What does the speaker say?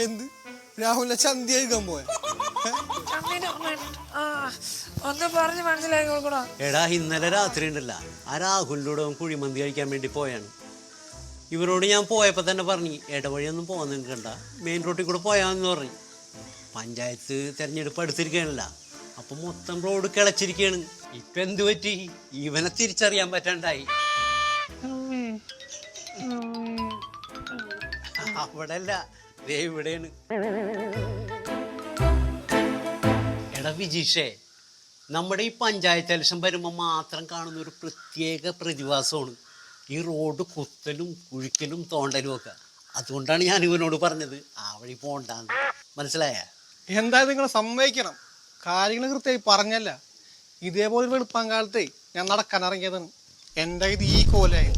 എന്ത് രാഹുലിനെ ചന്തി കഴിക്കാൻ പോയ? എടാ ഇന്നലെ രാത്രി ഉണ്ടല്ല ആ രാഹുലിനോട് കുഴിമന്തി കഴിക്കാൻ വേണ്ടി പോയാണ്. ഇവരോട് ഞാൻ പോയപ്പോ തന്നെ പറഞ്ഞു ഇടവഴിയൊന്നും പോകാൻ നിൽക്കണ്ട, മെയിൻ റോഡിൽ കൂടെ പോയാന്ന് പറഞ്ഞു. പഞ്ചായത്ത് തെരഞ്ഞെടുപ്പ് അടുത്തിരിക്കുകയാണല്ല, അപ്പൊ മൊത്തം റോഡ് കിളച്ചിരിക്കുകയാണ്. ഇപ്പൊ എന്ത് പറ്റി? ഇവനെ തിരിച്ചറിയാൻ പറ്റാണ്ടായി. അവിടെ അല്ല, ദേ ഇവിടെയാണ്. എടാ വിജീഷേ, നമ്മുടെ ഈ പഞ്ചായത്ത് ഇലക്ഷൻ വരുമ്പോൾ മാത്രം കാണുന്ന ഒരു പ്രത്യേക പ്രതിഭാസമാണ് ഈ റോഡ് കുത്തലും കുഴിക്കലും തോണ്ടലും ഒക്കെ. അതുകൊണ്ടാണ് ഞാൻ ഇവനോട് പറഞ്ഞത് ആ വഴി പോണ്ടാന്ന്. മനസ്സിലായ? എന്തായാലും നിങ്ങൾ സമ്മതിക്കണം, കാര്യങ്ങൾ കൃത്യമായി പറഞ്ഞല്ല. ഇതേപോലെ വെളുപ്പാൻ കാലത്തെ ഞാൻ നടക്കാൻ ഇറങ്ങിയതാണ്. എൻ്റെ ഇത് ഈ കോലായി.